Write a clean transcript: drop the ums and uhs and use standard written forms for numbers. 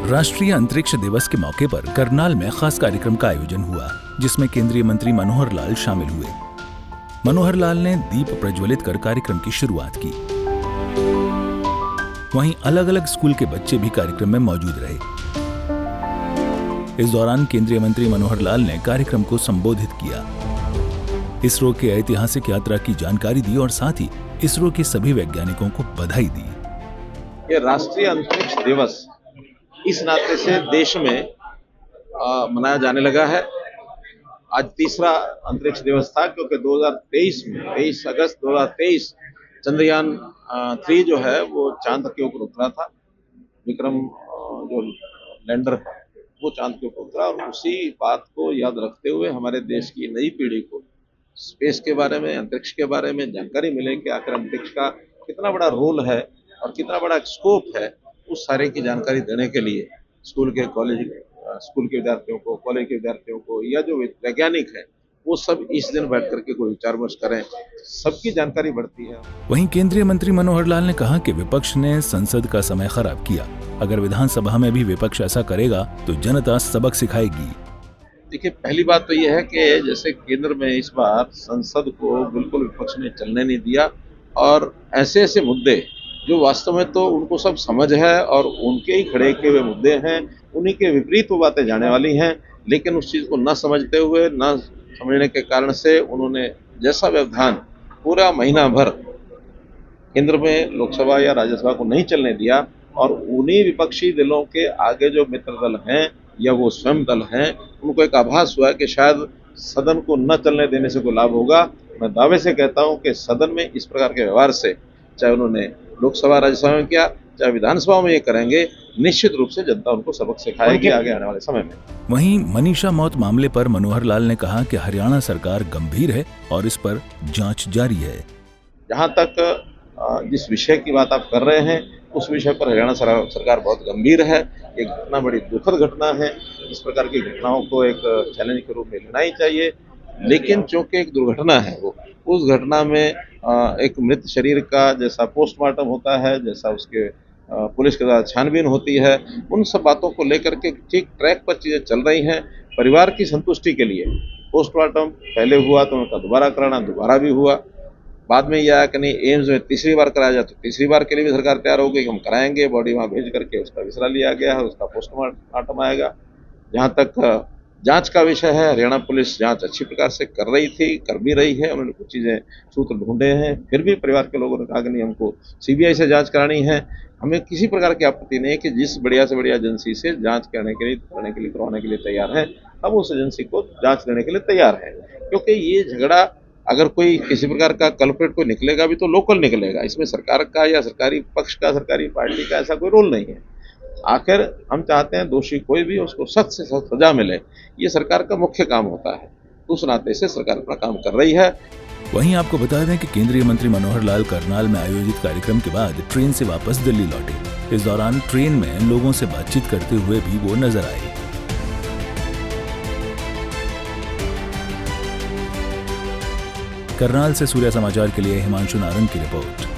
राष्ट्रीय अंतरिक्ष दिवस के मौके पर करनाल में खास कार्यक्रम का आयोजन हुआ, जिसमें केंद्रीय मंत्री मनोहर लाल शामिल हुए। मनोहर लाल ने दीप प्रज्वलित कर कार्यक्रम की शुरुआत की। वहीं अलग अलग स्कूल के बच्चे भी कार्यक्रम में मौजूद रहे। इस दौरान केंद्रीय मंत्री मनोहर लाल ने कार्यक्रम को संबोधित किया, इसरो के ऐतिहासिक यात्रा की जानकारी दी और साथ ही इसरो के सभी वैज्ञानिकों को बधाई दी। ये राष्ट्रीय अंतरिक्ष दिवस इस नाते से देश में मनाया जाने लगा है। आज तीसरा अंतरिक्ष दिवस था, क्योंकि 2023 में 23 अगस्त 2023 चंद्रयान 3 जो है वो चांद के ऊपर उतरा था। विक्रम जो लैंडर था वो चांद के ऊपर उतरा, और उसी बात को याद रखते हुए हमारे देश की नई पीढ़ी को स्पेस के बारे में, अंतरिक्ष के बारे में जानकारी मिले कि आखिर अंतरिक्ष का कितना बड़ा रोल है और कितना बड़ा स्कोप है, उस सारे की जानकारी देने के लिए स्कूल के विद्यार्थियों को, कॉलेज के विद्यार्थियों को, या जो वैज्ञानिक है वो सब इस दिन बैठ करके कोई विचार विमर्श करें, सबकी जानकारी बढ़ती है। वहीं केंद्रीय मंत्री मनोहर लाल ने कहा कि विपक्ष ने संसद का समय खराब किया। अगर विधानसभा में भी विपक्ष ऐसा करेगा तो जनता सबक सिखाएगी। देखिए, पहली बात तो यह है कि जैसे केंद्र में इस बार संसद को बिल्कुल विपक्ष ने चलने नहीं दिया, और ऐसे ऐसे मुद्दे जो वास्तव में तो उनको सब समझ है और उनके ही खड़े किए हुए मुद्दे हैं, उन्हीं के विपरीत वो बातें जाने वाली हैं, लेकिन उस चीज़ को न समझते हुए, न समझने के कारण से उन्होंने जैसा व्यवधान पूरा महीना भर केंद्र में लोकसभा या राज्यसभा को नहीं चलने दिया, और उन्हीं विपक्षी दलों के आगे जो मित्र दल हैं या वो स्वयं दल हैं, उनको एक आभास हुआ कि शायद सदन को न चलने देने से कोई लाभ होगा। मैं दावे से कहता हूं कि सदन में इस प्रकार के व्यवहार से, चाहे उन्होंने लोकसभा राज्यसभा में किया, चाहे विधानसभा में ये करेंगे, निश्चित रूप से जनता उनको सबक सिखाएगी आगे आने वाले समय में। वहीं मनीषा मौत मामले पर मनोहर लाल ने कहा कि हरियाणा सरकार गंभीर है और इस पर जांच जारी है। जहां तक जिस विषय की बात आप कर रहे हैं, उस विषय पर हरियाणा सरकार बहुत गंभीर है। एक घटना बड़ी दुखद घटना है। इस प्रकार की घटनाओं को एक चैलेंज के रूप में लेना ही चाहिए, लेकिन चूंकि एक दुर्घटना है, वो उस घटना में एक मृत शरीर का जैसा पोस्टमार्टम होता है, जैसा उसके पुलिस के द्वारा छानबीन होती है, उन सब बातों को लेकर के ठीक ट्रैक पर चीजें चल रही हैं। परिवार की संतुष्टि के लिए पोस्टमार्टम पहले हुआ तो उनका दोबारा कराना, दोबारा भी हुआ। बाद में यह आया कि नहीं, एम्स में तीसरी बार कराया जाए, तो तीसरी बार के लिए भी सरकार तैयार हो गई कि हम कराएंगे। बॉडी वहाँ भेज करके उसका विसरा लिया गया है, उसका पोस्टमार्टम आएगा। जहाँ तक जांच का विषय है, हरियाणा पुलिस जांच अच्छी प्रकार से कर रही थी, कर भी रही है। उन्होंने कुछ चीज़ें सूत्र ढूंढे हैं, फिर भी परिवार के लोगों ने कहा कि नहीं, हमको सीबीआई से जांच करानी है। हमें किसी प्रकार की आपत्ति नहीं है कि जिस बढ़िया से बढ़िया एजेंसी से जांच करवाने के लिए तैयार है, हम उस एजेंसी को जांच देने के लिए तैयार है। क्योंकि ये झगड़ा, अगर कोई किसी प्रकार का कल्प्रिट कोई निकलेगा भी तो लोकल निकलेगा। इसमें सरकार का या सरकारी पक्ष का, सरकारी पार्टी का ऐसा कोई रोल नहीं है। आखिर हम चाहते हैं दोषी कोई भी, उसको सख्त से सख्त सजा मिले, ये सरकार का मुख्य काम होता है। उस नाते से सरकार अपना काम कर रही है। वहीं आपको बता दें कि केंद्रीय मंत्री मनोहर लाल करनाल में आयोजित कार्यक्रम के बाद ट्रेन से वापस दिल्ली लौटे। इस दौरान ट्रेन में लोगों से बातचीत करते हुए भी वो नजर आए। करनाल से सूर्या समाचार के लिए हिमांशु नारंग की रिपोर्ट।